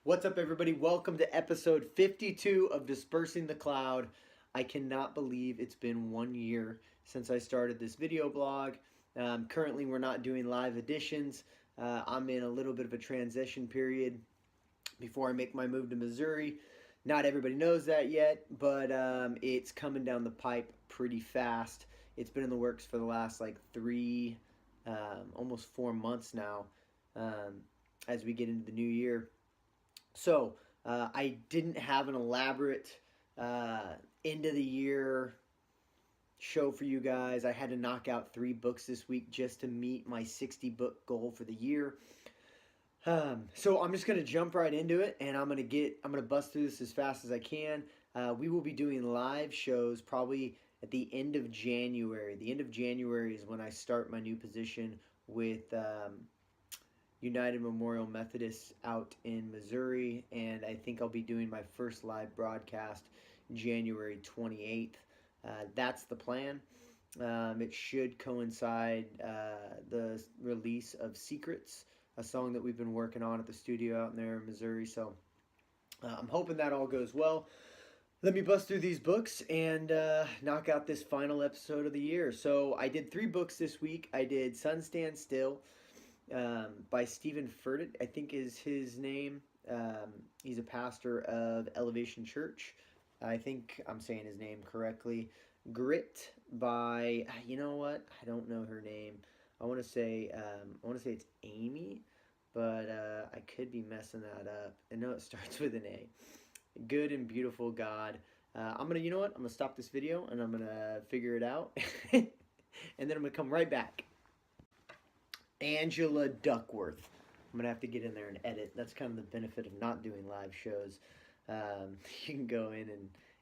What's up, everybody? Welcome to episode 52 of Dispersing the Cloud. I cannot believe it's been 1 year since I started this video blog. Currently, we're not doing live editions. I'm in a little bit of a transition period before I make my move to Missouri. Not everybody knows that yet, but it's coming down the pipe pretty fast. It's been in the works for the last almost 4 months now as we get into the new year. So I didn't have an elaborate end of the year show for you guys. I had to knock out 3 books this week just to meet my 60 book goal for the year. So I'm just gonna jump right into it, and I'm gonna bust through this as fast as I can. We will be doing live shows probably at the end of January. The end of January is when I start my new position with United Memorial Methodist out in Missouri, and I think I'll be doing my first live broadcast January 28th. That's the plan. It should coincide the release of Secrets, a song that we've been working on at the studio out there in Missouri. So I'm hoping that all goes well. Let me bust through these books and knock out this final episode of the year. So I did 3 books this week. I did Sun Stand Still by Stephen Furtick, I think is his name. He's a pastor of Elevation Church. I think I'm saying his name correctly. Grit by, you know what? I don't know her name. I want to say it's Amy, but I could be messing that up. I know it starts with an A. Good and Beautiful God. You know what? I'm gonna stop this video and I'm gonna figure it out, and then I'm gonna come right back. Angela Duckworth. I'm going to have to get in there and edit. That's kind of the benefit of not doing live shows. You can go in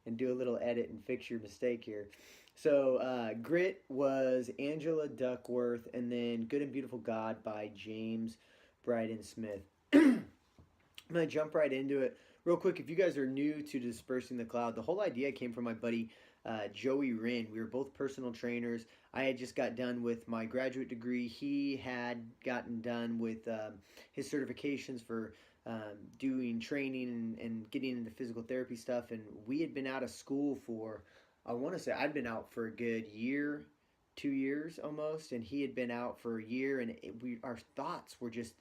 and do a little edit and fix your mistake here. So Grit was Angela Duckworth, and then Good and Beautiful God by James Bryden Smith. I'm going to jump right into it. Real quick, if you guys are new to Dispersing the Cloud, the whole idea came from my buddy Joey Wren. We were both personal trainers. I had just got done with my graduate degree. He had gotten done with his certifications for doing training and getting into physical therapy stuff. And we had been out of school for, I want to say, I'd been out for a good year, 2 years almost, and he had been out for a year. And our thoughts were just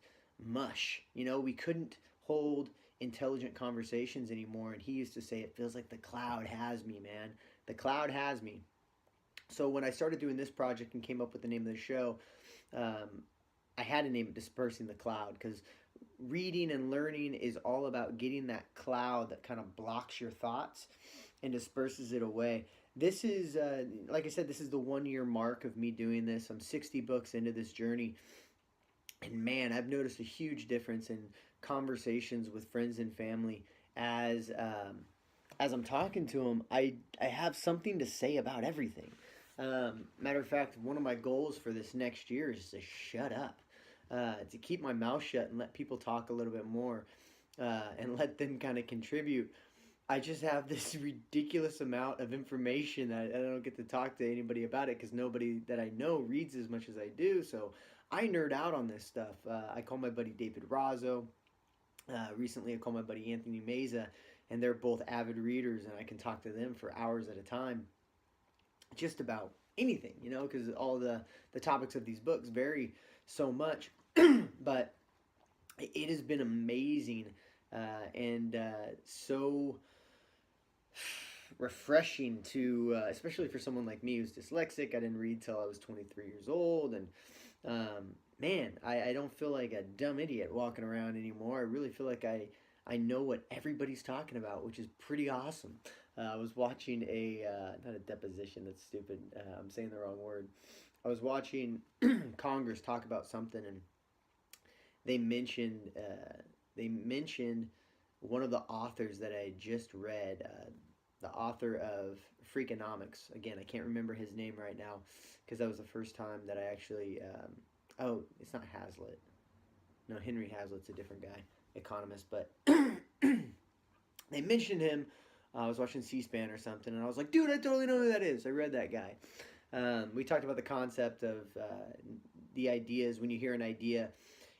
mush. We couldn't hold intelligent conversations anymore. And he used to say, it feels like the cloud has me, man. The cloud has me. So when I started doing this project and came up with the name of the show, I had to name it Dispersing the Cloud, because reading and learning is all about getting that cloud that kind of blocks your thoughts and disperses it away. This is, like I said, this is the 1 year mark of me doing this. I'm 60 books into this journey. And man, I've noticed a huge difference in conversations with friends and family as I'm talking to them. I have something to say about everything. Matter of fact, one of my goals for this next year is to shut up, to keep my mouth shut and let people talk a little bit more, and let them kind of contribute. I just have this ridiculous amount of information that I don't get to talk to anybody about it, because nobody that I know reads as much as I do. So I nerd out on this stuff. I call my buddy David Razzo. Recently, I called my buddy Anthony Meza, and they're both avid readers, and I can talk to them for hours at a time, just about anything, because all the topics of these books vary so much. But it has been amazing and so refreshing to, especially for someone like me who's dyslexic. I didn't read till I was 23 years old, and man, I don't feel like a dumb idiot walking around anymore. I really feel like I know what everybody's talking about, which is pretty awesome. I was watching not a deposition, that's stupid. I'm saying the wrong word. I was watching Congress talk about something, and they mentioned one of the authors that I had just read, the author of Freakonomics. Again, I can't remember his name right now, because that was the first time that I actually, it's not Hazlitt. No, Henry Hazlitt's a different guy, economist, but they mentioned him. I was watching C-SPAN or something, and I was like, dude, I totally know who that is. I read that guy. We talked about the concept of the ideas. When you hear an idea,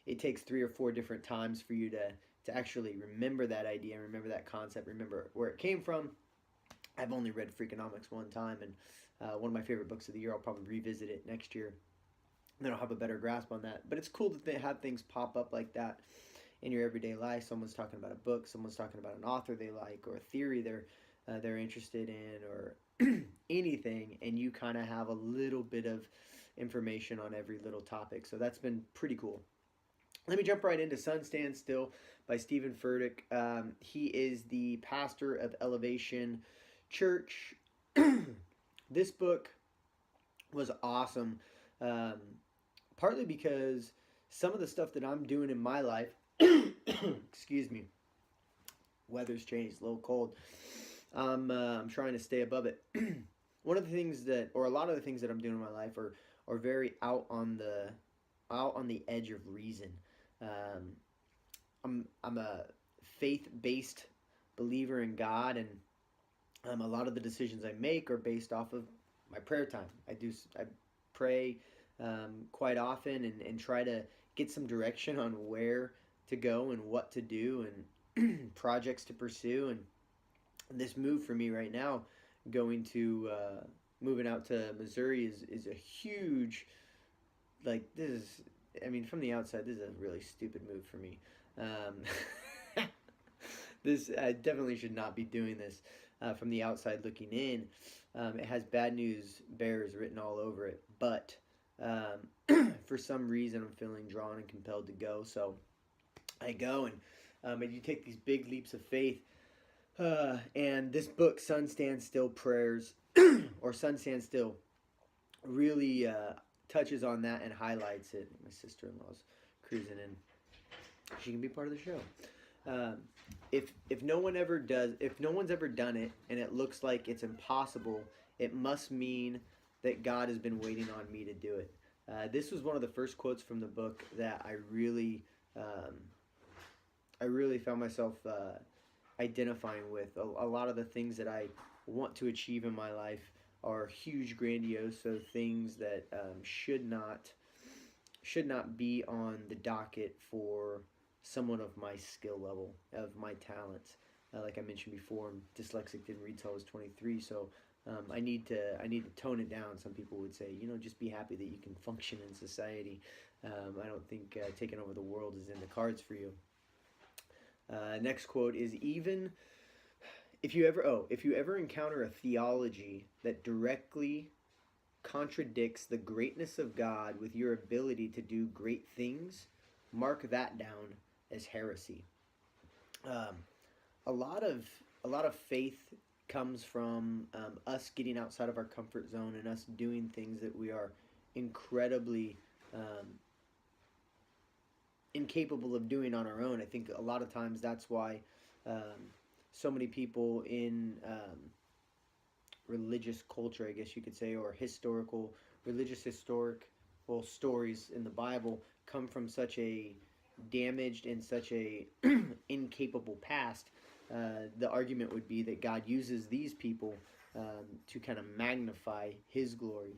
it takes 3 or 4 different times for you to to actually remember that idea, remember that concept, remember where it came from. I've only read Freakonomics one time, and one of my favorite books of the year. I'll probably revisit it next year, and then I'll have a better grasp on that. But it's cool to have things pop up like that in your everyday life. Someone's talking about a book, someone's talking about an author they like, or a theory they're interested in, or anything, and you kind of have a little bit of information on every little topic. So that's been pretty cool. Let me jump right into Sun Stand Still by Stephen Furtick. He is the pastor of Elevation Church. This book was awesome, partly because some of the stuff that I'm doing in my life, excuse me, weather's changed, a little cold. I'm trying to stay above it. One of the things that, or a lot of the things that I'm doing in my life are very out on the edge of reason. I'm a faith-based believer in God, and a lot of the decisions I make are based off of my prayer time. I pray quite often and try to get some direction on where to go and what to do and projects to pursue. And this move for me right now, moving out to Missouri is a huge, from the outside, this is a really stupid move for me. I definitely should not be doing this. From the outside looking in, it has bad news bears written all over it, but for some reason I'm feeling drawn and compelled to go, so I go, and you take these big leaps of faith, and this book, Sun Stand Still Prayers, or Sun Stand Still, really touches on that and highlights it. My sister-in-law's cruising in. She can be part of the show. If no one's ever done it and it looks like it's impossible, it must mean that God has been waiting on me to do it. This was one of the first quotes from the book that I really found myself identifying with. A lot of the things that I want to achieve in my life are huge, grandiose, so things that should not be on the docket for someone of my skill level, of my talents. Like I mentioned before, I'm dyslexic, didn't read till I was 23, so I need to tone it down. Some people would say, just be happy that you can function in society. I don't think taking over the world is in the cards for you. Next quote is, even if you ever encounter a theology that directly contradicts the greatness of God with your ability to do great things, mark that down as heresy. A lot of faith comes from us getting outside of our comfort zone and us doing things that we are incredibly incapable of doing on our own. I think a lot of times that's why so many people in religious culture, I guess you could say, or historical stories in the Bible come from such a damaged and such a incapable past. The argument would be that God uses these people to kind of magnify His glory.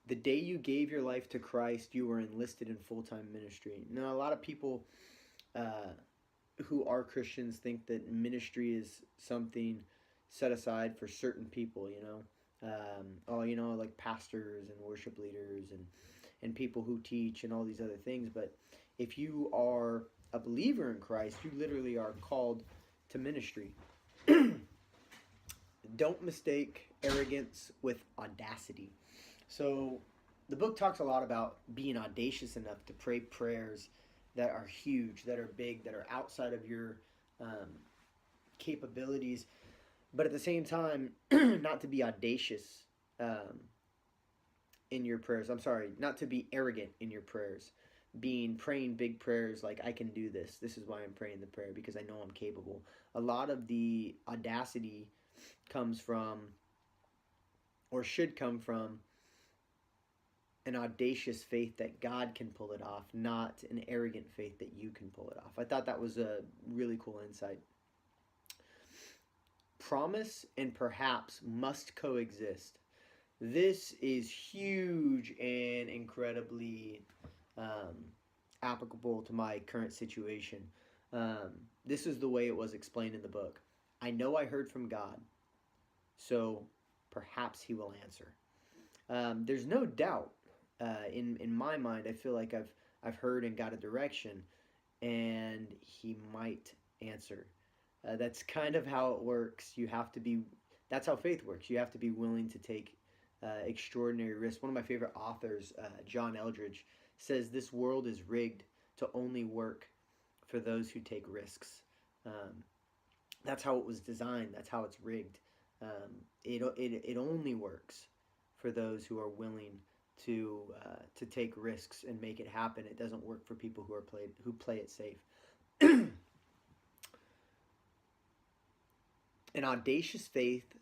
The day you gave your life to Christ, you were enlisted in full-time ministry. Now, a lot of people who are Christians think that ministry is something set aside for certain people, like pastors and worship leaders and people who teach and all these other things. But if you are a believer in Christ, you literally are called to ministry. Don't mistake arrogance with audacity. So the book talks a lot about being audacious enough to pray prayers that are huge, that are big, that are outside of your capabilities, but at the same time, not to be audacious in your prayers. I'm sorry, not to be arrogant in your prayers. Praying big prayers like, I can do this. This is why I'm praying the prayer, because I know I'm capable. A lot of the audacity comes from, or should come from, an audacious faith that God can pull it off, not an arrogant faith that you can pull it off. I thought that was a really cool insight. Promise and perhaps must coexist. This is huge and incredibly applicable to my current situation. This is the way it was explained in the book. I know I heard from God, so perhaps He will answer. There's no doubt in my mind. I feel like I've heard and got a direction, and He might answer. That's kind of how it works. You have to be. That's how faith works. You have to be willing to take extraordinary risks. One of my favorite authors, John Eldridge, says this world is rigged to only work for those who take risks. That's how it was designed. That's how it's rigged. It only works for those who are willing to take risks and make it happen. It doesn't work for people who play it safe. An audacious faith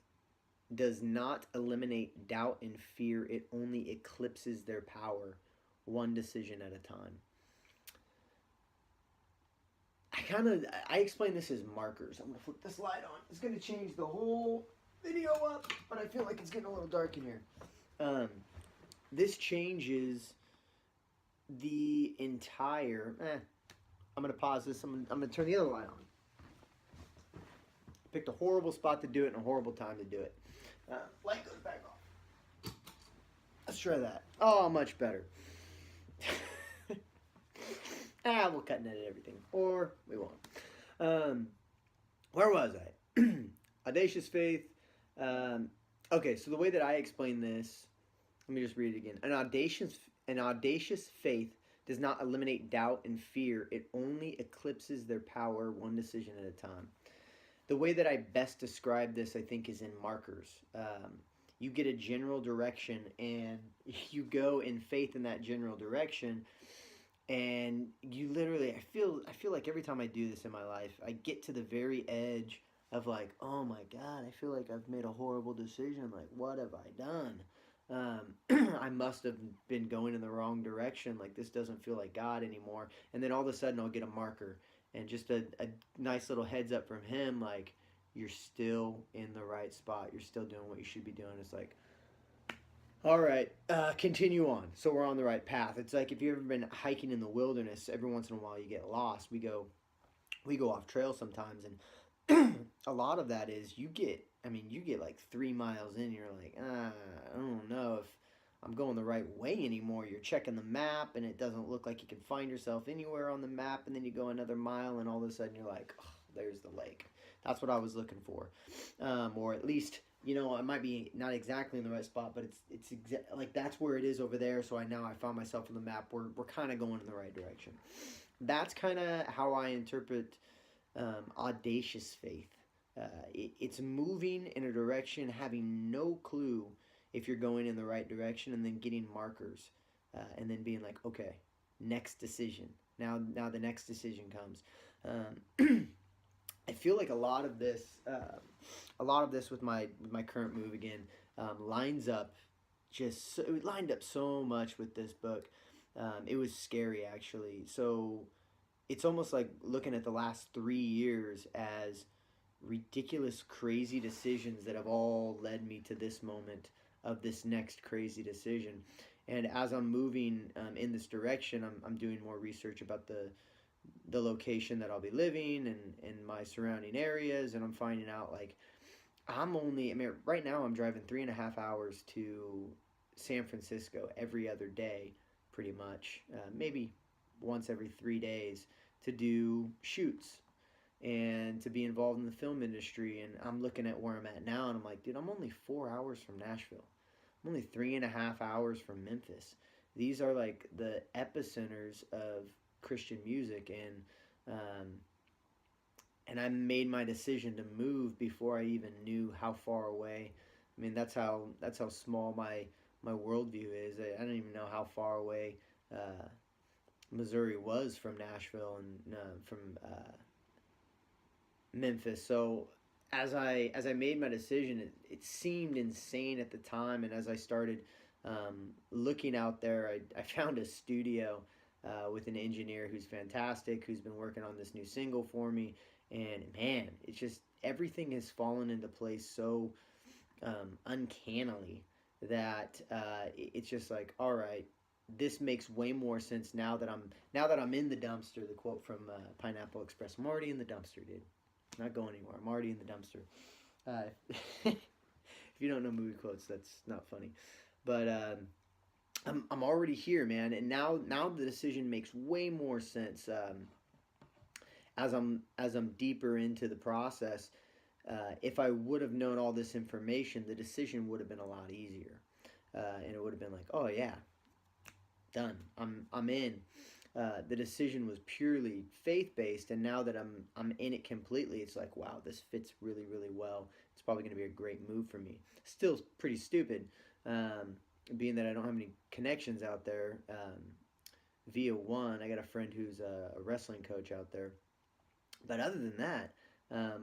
does not eliminate doubt and fear. It only eclipses their power, one decision at a time. I explain this as markers. I'm going to flip this light on. It's going to change the whole video up, but I feel like it's getting a little dark in here. This changes the entire... I'm going to pause this. I'm going to turn the other light on. Picked a horrible spot to do it and a horrible time to do it. Light goes back off. Let's try that. Oh, much better. We'll cut and edit everything. Or we won't. Where was I? Audacious faith. Okay, so the way that I explain this, let me just read it again. An audacious faith does not eliminate doubt and fear. It only eclipses their power, one decision at a time. The way that I best describe this, I think, is in markers. You get a general direction, and you go in faith in that general direction. And you literally, I feel like every time I do this in my life, I get to the very edge of like, oh my God, I feel like I've made a horrible decision. Like, what have I done? I must have been going in the wrong direction. Like, this doesn't feel like God anymore. And then all of a sudden, I'll get a marker and just a nice little heads up from Him, like, you're still in the right spot. You're still doing what you should be doing. It's like, all right, continue on. So we're on the right path. It's like if you've ever been hiking in the wilderness, every once in a while you get lost. We go off trail sometimes, and a lot of that is you get like 3 miles in, you're like, I don't know if I'm going the right way anymore. You're checking the map, and it doesn't look like you can find yourself anywhere on the map, and then you go another mile, and all of a sudden you're like, oh, there's the lake. That's what I was looking for. Or at least, I might be not exactly in the right spot, but it's like that's where it is over there. So I found myself on the map. We're kind of going in the right direction. That's kind of how I interpret audacious faith. It's moving in a direction, having no clue if you're going in the right direction, and then getting markers, and then being like, okay, next decision. Now the next decision comes. I feel like a lot of this with my current move again lines up. It lined up so much with this book. It was scary, actually. So it's almost like looking at the last 3 years as ridiculous, crazy decisions that have all led me to this moment of this next crazy decision. And as I'm moving in this direction, I'm doing more research about the location that I'll be living and my surrounding areas, and I'm finding out like right now I'm driving 3.5 hours to San Francisco every other day, pretty much, maybe once every 3 days, to do shoots and to be involved in the film industry. And I'm looking at where I'm at now, and I'm like, dude, I'm only 4 hours from Nashville. I'm only 3.5 hours from Memphis. These are like the epicenters of Christian music, and I made my decision to move before I even knew how far away. I mean, that's how small my worldview is. I don't even know how far away Missouri was from Nashville and from Memphis. So as I made my decision, it seemed insane at the time, and as I started looking out there, I found a studio with an engineer who's fantastic, who's been working on this new single for me. And man, it's just everything has fallen into place so uncannily that it's just like, all right, this makes way more sense now that I'm in the dumpster. The quote from Pineapple Express: "I'm already in the dumpster, dude. Not going anywhere. I'm already in the dumpster." If you don't know movie quotes, that's not funny, but I'm already here, man. And now the decision makes way more sense as I'm deeper into the process. If I would have known all this information, the decision would have been a lot easier, and it would have been like, oh yeah, done. I'm in. The decision was purely faith based, and now that I'm in it completely, it's like, wow, this fits really really well. It's probably going to be a great move for me. Still pretty stupid, being that I don't have any connections out there. Via one, I got a friend who's a wrestling coach out there, but other than that,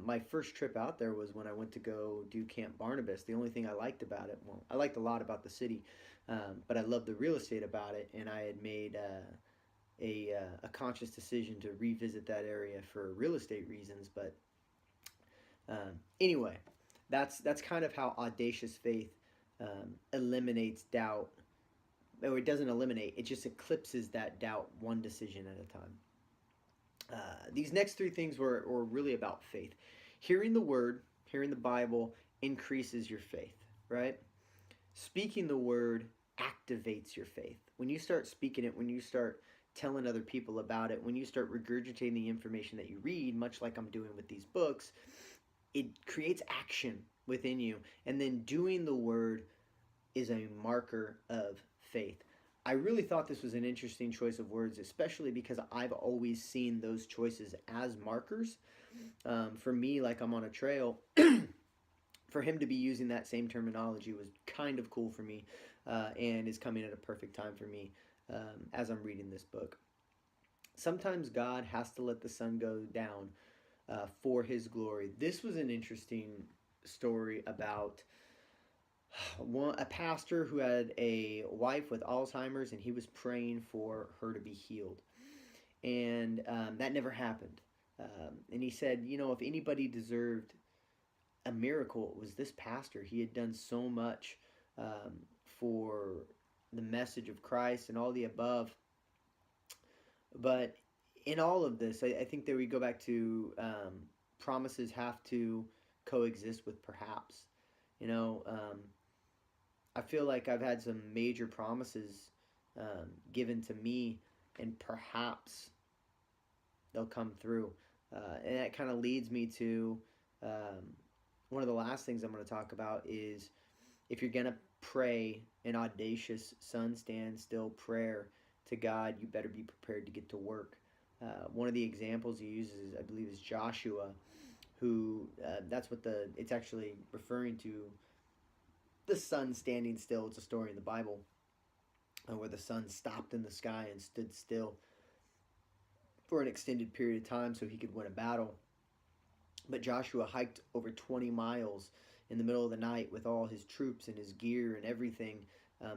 my first trip out there was when I went to go do Camp Barnabas. The only thing I liked about it, well, I liked a lot about the city, but I loved the real estate about it, and I had made a conscious decision to revisit that area for real estate reasons. But anyway, that's kind of how audacious faith eliminates doubt, or it doesn't eliminate, it just eclipses that doubt one decision at a time. These next three things were really about faith. Hearing the word, hearing the Bible increases your faith, right? Speaking the word activates your faith. When you start speaking it, when you start telling other people about it, when you start regurgitating the information that you read, much like I'm doing with these books, it creates action within you. And then doing the word is a marker of faith. I really thought this was an interesting choice of words, especially because I've always seen those choices as markers. For me, like I'm on a trail, for him to be using that same terminology was kind of cool for me, and is coming at a perfect time for me as I'm reading this book. Sometimes God has to let the sun go down for his glory. This was an interesting story about a pastor who had a wife with Alzheimer's, and he was praying for her to be healed. And that never happened. And he said, if anybody deserved a miracle, it was this pastor. He had done so much for the message of Christ and all the above. But in all of this, I think that we go back to promises have to coexist with perhaps. I feel like I've had some major promises given to me, and perhaps they'll come through. And that kind of leads me to one of the last things I'm going to talk about is, if you're going to pray an audacious sun stand still prayer to God, you better be prepared to get to work. One of the examples he uses, I believe, is Joshua, who it's actually referring to the sun standing still. It's a story in the Bible where the sun stopped in the sky and stood still for an extended period of time so he could win a battle. But Joshua hiked over 20 miles in the middle of the night with all his troops and his gear and everything,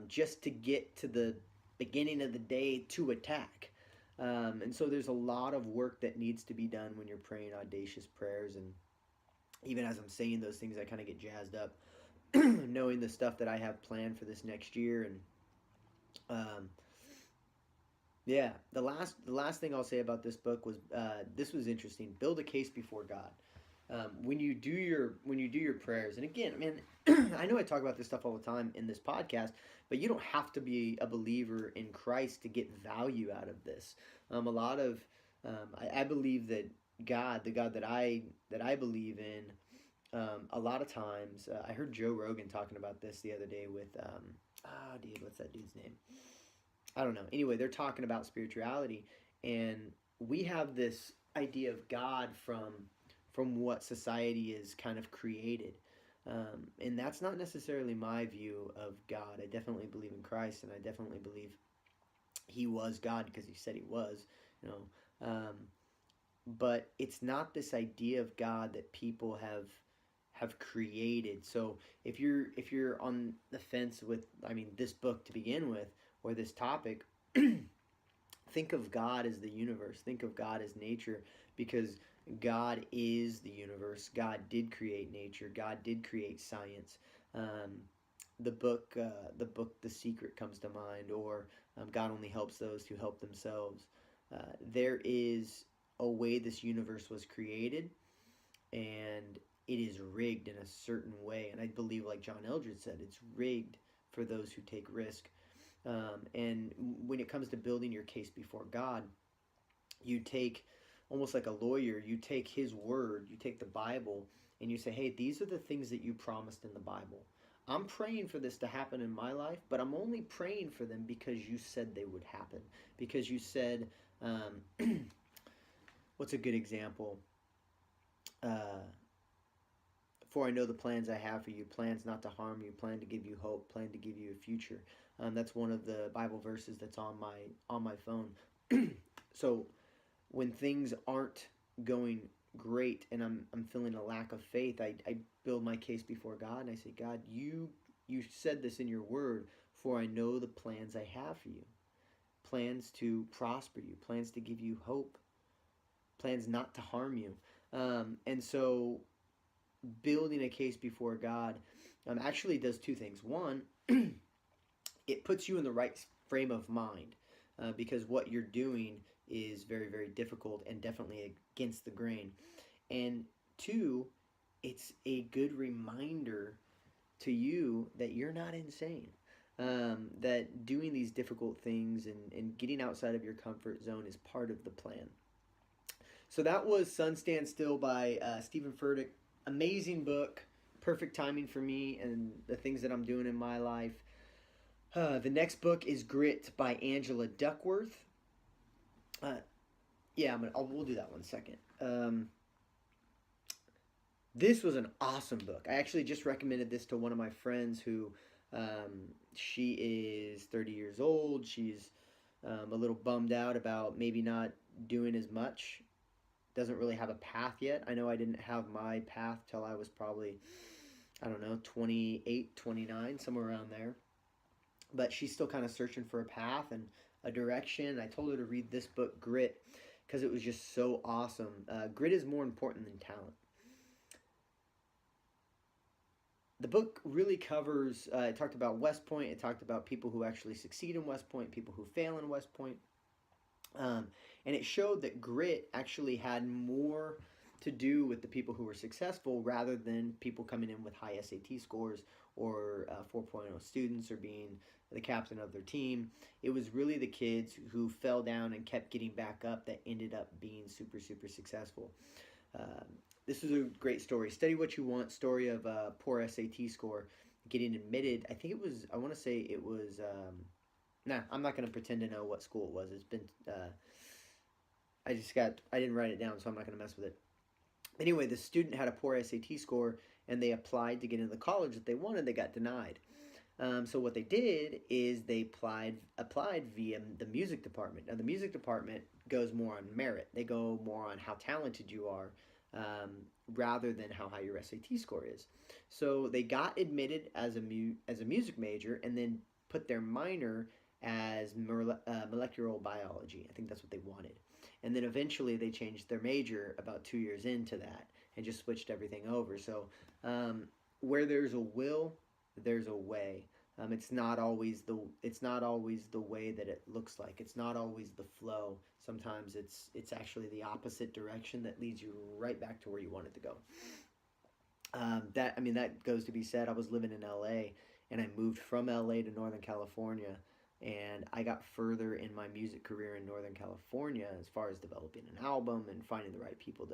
just to get to the beginning of the day to attack. And so there's a lot of work that needs to be done when you're praying audacious prayers. And even as I'm saying those things, I kind of get jazzed up knowing the stuff that I have planned for this next year. And yeah, the last thing I'll say about this book was this was interesting. Build a case before God. When you do your prayers, and again, man, I know I talk about this stuff all the time in this podcast, but you don't have to be a believer in Christ to get value out of this. I believe that God, the God that I believe in, a lot of times, I heard Joe Rogan talking about this the other day with, what's that dude's name? I don't know. Anyway, they're talking about spirituality, and we have this idea of God from what society is kind of created. And that's not necessarily my view of God. I definitely believe in Christ, and I definitely believe he was God because he said he was, but it's not this idea of God that people have created. So if you're on the fence with, this book to begin with, or this topic, think of God as the universe. Think of God as nature, because God is the universe. God did create nature. God did create science. The book The Secret comes to mind, or God only helps those who help themselves. There is a way this universe was created, and it is rigged in a certain way. And I believe, like John Eldredge said, it's rigged for those who take risk. And when it comes to building your case before God, you take, almost like a lawyer, you take his word, you take the Bible, and you say, hey, these are the things that you promised in the Bible. I'm praying for this to happen in my life, but I'm only praying for them because you said they would happen. Because you said, what's a good example? For I know the plans I have for you, plans not to harm you, plan to give you hope, plan to give you a future. That's one of the Bible verses that's on my phone. So when things aren't going great and I'm feeling a lack of faith, I build my case before God and I say, God, you said this in your word, for I know the plans I have for you. Plans to prosper you, plans to give you hope, plans not to harm you. And so building a case before God actually does two things. One, it puts you in the right frame of mind because what you're doing is very, very difficult and definitely against the grain. And two, it's a good reminder to you that you're not insane. That doing these difficult things and getting outside of your comfort zone is part of the plan. So that was Sun Stand Still by Stephen Furtick. Amazing book, perfect timing for me and the things that I'm doing in my life. The next book is Grit by Angela Duckworth. We'll do that one second. This was an awesome book. I actually just recommended this to one of my friends who, she is 30 years old. She's a little bummed out about maybe not doing as much. Doesn't really have a path yet. I know I didn't have my path till I was probably, 28, 29, somewhere around there. But she's still kind of searching for a path and a direction. I told her to read this book, Grit, because it was just so awesome. Grit is more important than talent. The book really covers, it talked about West Point, it talked about people who actually succeed in West Point, people who fail in West Point. And it showed that grit actually had more to do with the people who were successful rather than people coming in with high SAT scores or 4.0 students or being the captain of their team. It was really the kids who fell down and kept getting back up that ended up being super, super successful. This is a great story. Study What You Want, story of a poor SAT score getting admitted. I want to say it was, I'm not going to pretend to know what school it was. It's been, I didn't write it down, so I'm not going to mess with it. Anyway, the student had a poor SAT score, and they applied to get into the college that they wanted. They got denied. So what they did is they applied via the music department. Now, the music department goes more on merit. They go more on how talented you are rather than how high your SAT score is. So they got admitted as a music major and then put their minor as molecular biology. I think that's what they wanted. And then eventually they changed their major about 2 years into that and just switched everything over. So where there's a will, there's a way. It's not always the way that it looks like. It's not always the flow. Sometimes it's actually the opposite direction that leads you right back to where you wanted to go. That goes to be said. I was living in LA and I moved from LA to Northern California, and I got further in my music career in Northern California as far as developing an album and finding the right people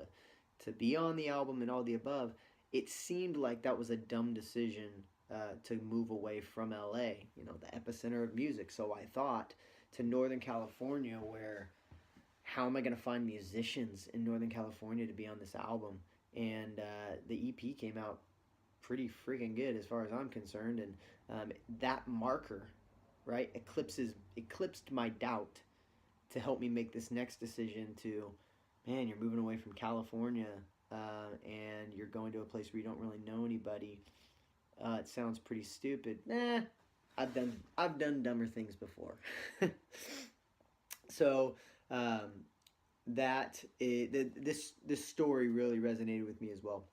to be on the album and all the above. It seemed like that was a dumb decision to move away from LA, the epicenter of music. So I thought to Northern California, where how am I going to find musicians in Northern California to be on this album? And the EP came out pretty freaking good as far as I'm concerned. And that marker, right, eclipsed my doubt to help me make this next decision to, man, you're moving away from California and you're going to a place where you don't really know anybody. It sounds pretty stupid. I've done dumber things before. So this story really resonated with me as well.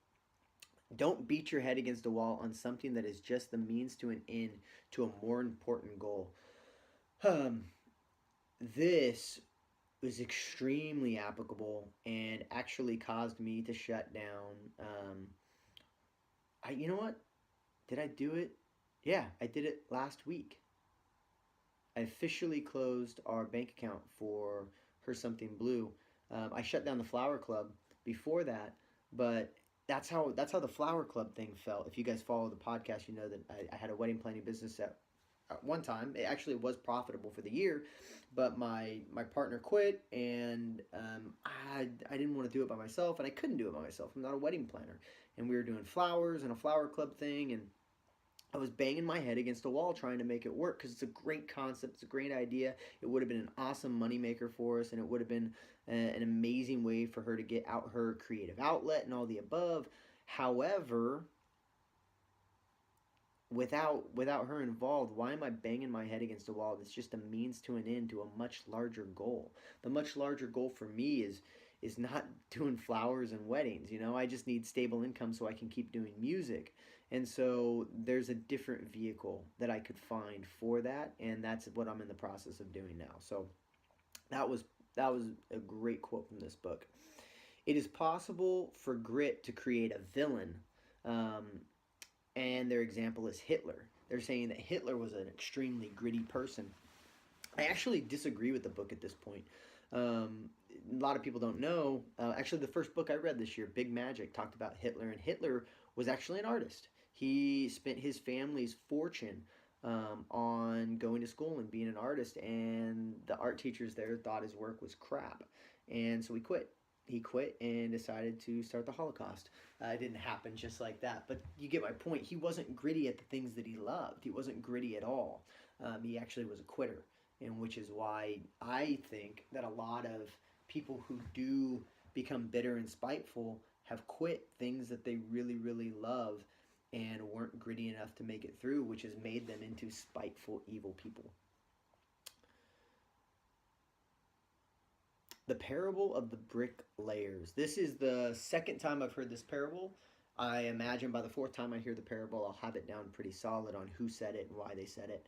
Don't beat your head against a wall on something that is just the means to an end to a more important goal. this was extremely applicable and actually caused me to shut down. You know what? Did I do it? Yeah, I did it last week. I officially closed our bank account for Her Something Blue. I shut down the Flower Club before that, but that's how the Flower Club thing felt. If you guys follow the podcast, you know that I had a wedding planning business at one time. It actually was profitable for the year, but my partner quit, and I didn't want to do it by myself, and I couldn't do it by myself. I'm not a wedding planner, and we were doing flowers and a Flower Club thing, and I was banging my head against a wall trying to make it work because it's a great concept. It's a great idea. It would have been an awesome moneymaker for us, and it would have been an amazing way for her to get out her creative outlet and all the above. However, without her involved, why am I banging my head against a wall? That's just a means to an end to a much larger goal. The much larger goal for me is not doing flowers and weddings. I just need stable income so I can keep doing music. And so there's a different vehicle that I could find for that, and that's what I'm in the process of doing now. So that was a great quote from this book. It is possible for grit to create a villain, and their example is Hitler. They're saying that Hitler was an extremely gritty person. I actually disagree with the book at this point. A lot of people don't know. Actually, the first book I read this year, Big Magic, talked about Hitler, and Hitler was actually an artist. He spent his family's fortune on going to school and being an artist, and the art teachers there thought his work was crap, and so he quit. He quit and decided to start the Holocaust. It didn't happen just like that, but you get my point. He wasn't gritty at the things that he loved. He wasn't gritty at all. He actually was a quitter, and which is why I think that a lot of people who do become bitter and spiteful have quit things that they really, really love and weren't gritty enough to make it through, which has made them into spiteful, evil people. The parable of the brick layers. This is the second time I've heard this parable. I imagine by the fourth time I hear the parable, I'll have it down pretty solid on who said it and why they said it.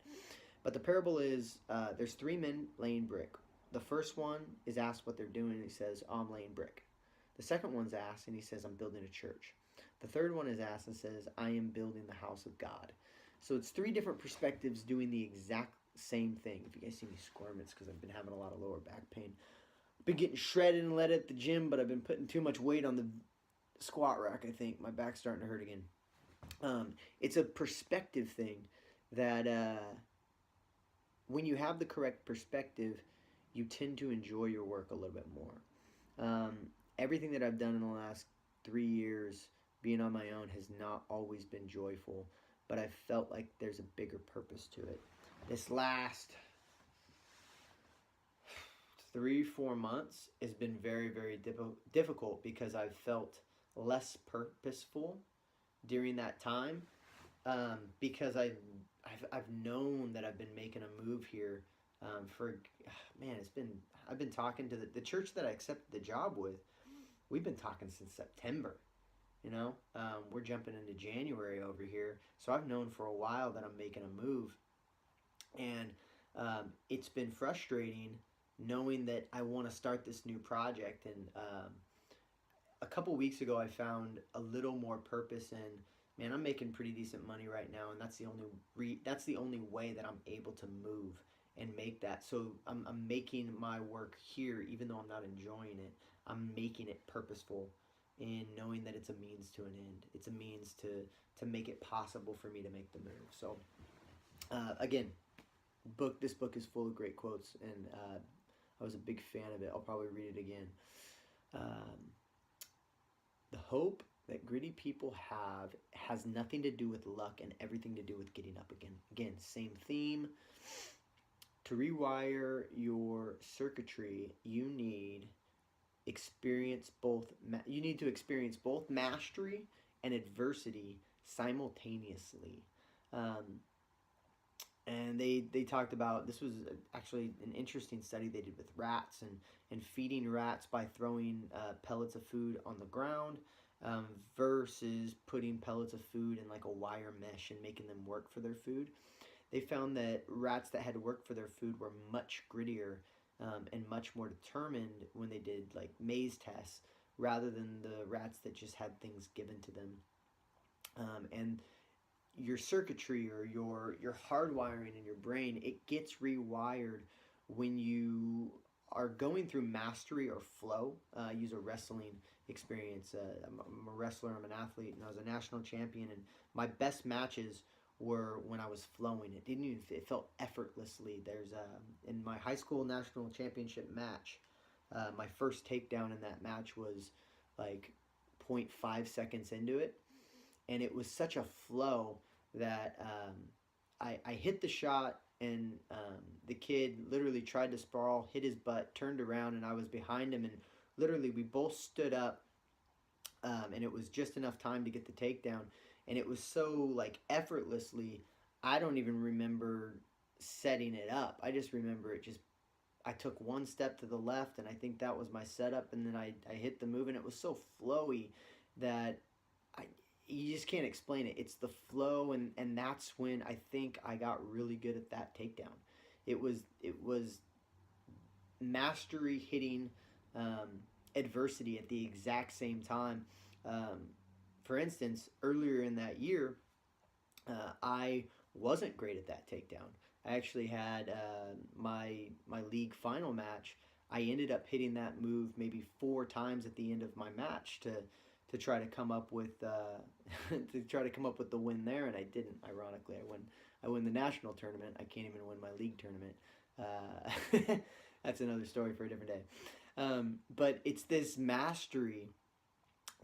But the parable is, there's three men laying brick. The first one is asked what they're doing, and he says, oh, I'm laying brick. The second one's asked, and he says, I'm building a church. The third one is asked and says, I am building the house of God. So it's three different perspectives doing the exact same thing. If you guys see me squirm, it's because I've been having a lot of lower back pain. I've been getting shredded and led at the gym, but I've been putting too much weight on the squat rack, I think. My back's starting to hurt again. It's a perspective thing that when you have the correct perspective, you tend to enjoy your work a little bit more. Everything that I've done in the last 3 years, being on my own, has not always been joyful, but I've felt like there's a bigger purpose to it. This last 3-4 months has been very, very difficult because I've felt less purposeful during that time, because I've known that I've been making a move here I've been talking to the church that I accepted the job with. We've been talking since September. We're jumping into January over here, so I've known for a while that I'm making a move, and it's been frustrating knowing that I want to start this new project. And a couple weeks ago, I found a little more purpose in, man, I'm making pretty decent money right now, and that's the only way that I'm able to move and make that. So I'm making my work here, even though I'm not enjoying it. I'm making it purposeful, and knowing that it's a means to an end. It's a means to make it possible for me to make the move. So again, this book is full of great quotes, and I was a big fan of it. I'll probably read it again. The hope that gritty people have has nothing to do with luck and everything to do with getting up again. Again, same theme. To rewire your circuitry, you need to experience both mastery and adversity simultaneously. And they talked about, this was actually an interesting study they did with rats, and feeding rats by throwing pellets of food on the ground versus putting pellets of food in like a wire mesh and making them work for their food. They found that rats that had to work for their food were much grittier and much more determined when they did like maze tests rather than the rats that just had things given to them. And your circuitry or your hardwiring in your brain, it gets rewired when you are going through mastery or flow. I use a wrestling experience. I'm a wrestler, I'm an athlete, and I was a national champion. And my best matches were when I was flowing. It didn't even, it felt effortlessly. There's in my high school national championship match, my first takedown in that match was like 0.5 seconds into it, and it was such a flow that I hit the shot, and the kid literally tried to sprawl, hit his butt, turned around, and I was behind him, and literally we both stood up, and it was just enough time to get the takedown, and it was so like effortlessly. I don't even remember setting it up. I just remember it just. I took one step to the left, and I think that was my setup, and then I hit the move, and it was so flowy that I you just can't explain it. It's the flow, and that's when I think I got really good at that takedown. It was mastery hitting adversity at the exact same time. Um, for instance, earlier in that year, I wasn't great at that takedown. I actually had my league final match. I ended up hitting that move maybe 4 times at the end of my match to try to come up with to try to come up with the win there, and I didn't. Ironically, I win the national tournament. I can't even win my league tournament. That's another story for a different day. But it's this mastery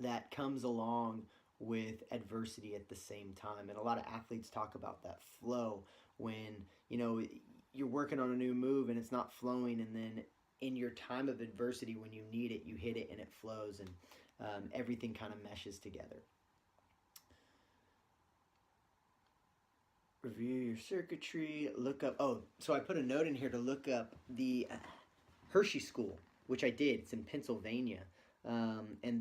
that comes along with adversity at the same time, and a lot of athletes talk about that flow when you're working on a new move and it's not flowing, and then in your time of adversity when you need it, you hit it and it flows, and everything kind of meshes together. Review your circuitry, look up. Oh, so I put a note in here to look up the Hershey School, which I did. It's in Pennsylvania, and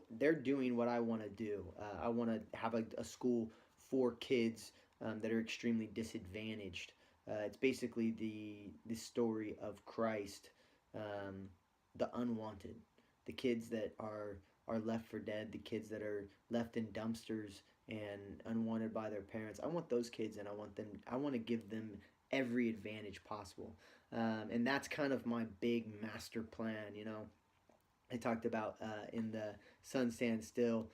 they're doing what I want to do. I want to have a school for kids that are extremely disadvantaged. It's basically the story of Christ, the unwanted, the kids that are left for dead, the kids that are left in dumpsters and unwanted by their parents. I want those kids, and I want to give them every advantage possible. And that's kind of my big master plan. I talked about in the Sun Stands Still,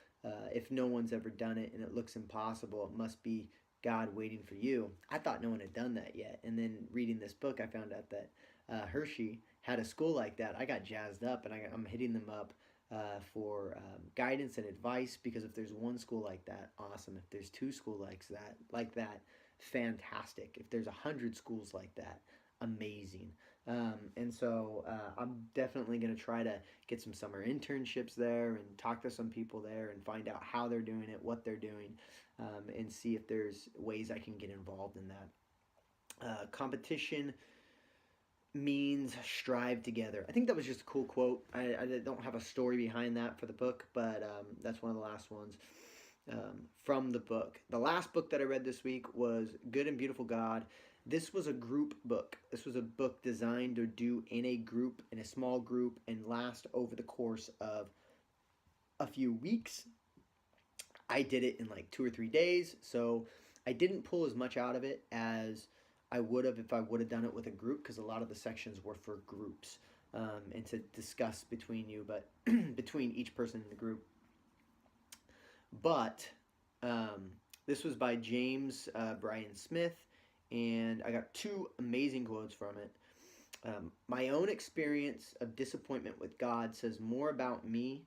if no one's ever done it and it looks impossible, it must be God waiting for you. I thought no one had done that yet. And then reading this book, I found out that Hershey had a school like that. I got jazzed up, and I'm hitting them up for guidance and advice, because if there's one school like that, awesome. If there's 2 schools like that, fantastic. If there's 100 schools like that, amazing. And so I'm definitely going to try to get some summer internships there and talk to some people there and find out how they're doing it, what they're doing, and see if there's ways I can get involved in that. Competition means strive together. I think that was just a cool quote. I don't have a story behind that for the book, but that's one of the last ones from the book. The last book that I read this week was Good and Beautiful God. This was a group book. This was a book designed to do in a group, in a small group, and last over the course of a few weeks. I did it in like 2 or 3 days, so I didn't pull as much out of it as I would have if I would have done it with a group, because a lot of the sections were for groups and to discuss between you, but between each person in the group. But this was by James Bryan Smith, and I got 2 amazing quotes from it. My own experience of disappointment with God says more about me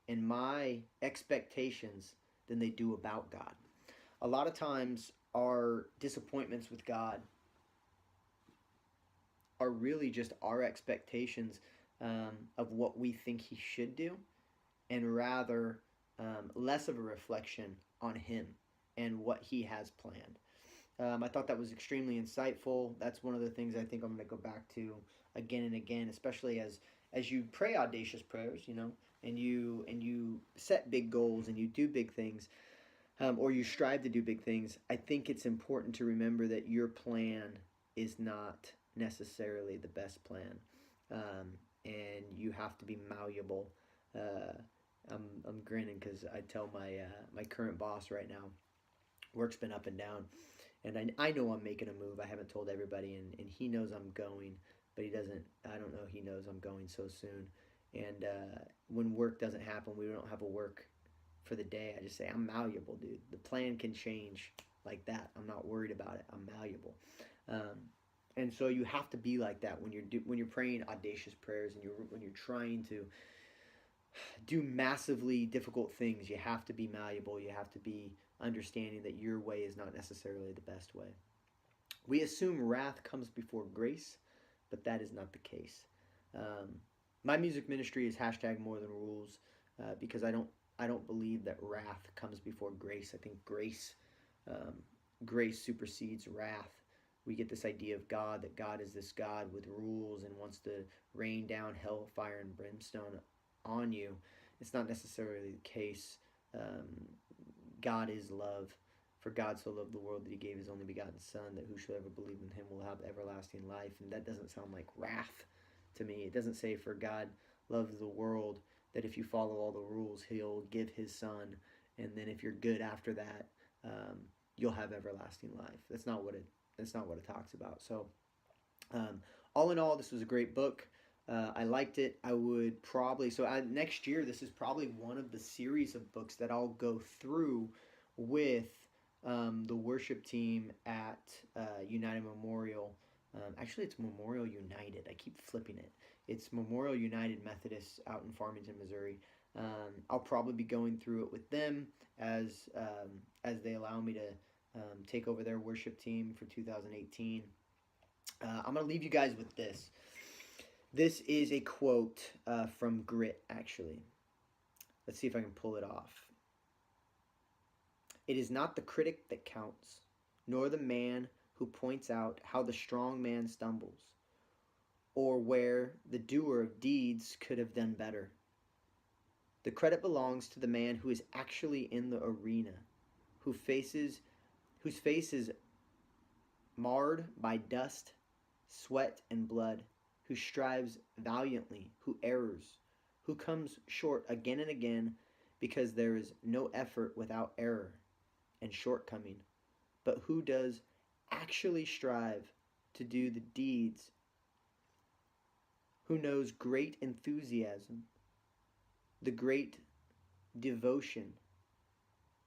and my expectations than they do about God. A lot of times our disappointments with God are really just our expectations of what we think he should do, and rather less of a reflection on him and what he has planned. I thought that was extremely insightful. That's one of the things I think I'm going to go back to again and again, especially as you pray audacious prayers, and you set big goals and you do big things, or you strive to do big things. I think it's important to remember that your plan is not necessarily the best plan. and you have to be malleable. Uh, I'm grinning because I tell my current boss right now, work's been up and down, and I know I'm making a move. I haven't told everybody, and he knows I'm going, but he doesn't. I don't know. He knows I'm going so soon, and when work doesn't happen, we don't have a work for the day. I just say I'm malleable, dude. The plan can change like that. I'm not worried about it. I'm malleable. And so you have to be like that when you're praying audacious prayers, and when you're trying to do massively difficult things. You have to be malleable. You have to be understanding that your way is not necessarily the best way. We assume wrath comes before grace, but that is not the case. Um, my music ministry is hashtag more than rules, because I don't believe that wrath comes before grace. I think um, grace supersedes wrath. We get this idea of God, that God is this God with rules and wants to rain down hellfire and brimstone on you. It's not necessarily the case. Um, God is love. For God so loved the world that he gave his only begotten Son, that whosoever believe in him will have everlasting life. And that doesn't sound like wrath to me. It doesn't say, for God loves the world, that if you follow all the rules, he'll give his Son, and then if you're good after that, you'll have everlasting life. That's not what it talks about. So, all in all, this was a great book. I liked it. I would probably next year. This is probably one of the series of books that I'll go through with the worship team at United Memorial. Actually, it's Memorial United. I keep flipping it. It's Memorial United Methodist out in Farmington, Missouri. I'll probably be going through it with them as they allow me to take over their worship team for 2018. I'm going to leave you guys with this. This is a quote from Grit, actually. Let's see if I can pull it off. It is not the critic that counts, nor the man who points out how the strong man stumbles, or where the doer of deeds could have done better. The credit belongs to the man who is actually in the arena, whose face is marred by dust, sweat, and blood, who strives valiantly, who errs, who comes short again and again, because there is no effort without error and shortcoming, but who does actually strive to do the deeds, who knows great enthusiasm, the great devotion,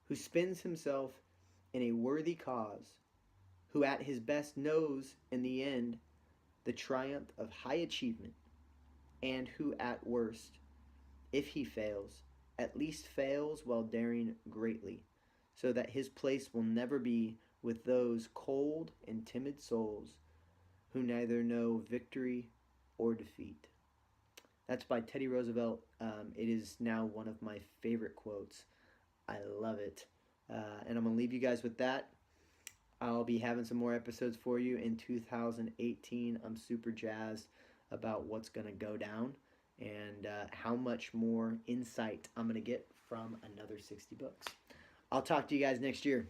who spends himself in a worthy cause, who at his best knows in the end the triumph of high achievement, and who at worst, if he fails, at least fails while daring greatly, so that his place will never be with those cold and timid souls who neither know victory or defeat. That's by Teddy Roosevelt. It is now one of my favorite quotes. I love it. And I'm going to leave you guys with that. I'll be having some more episodes for you in 2018. I'm super jazzed about what's going to go down and how much more insight I'm going to get from another 60 books. I'll talk to you guys next year.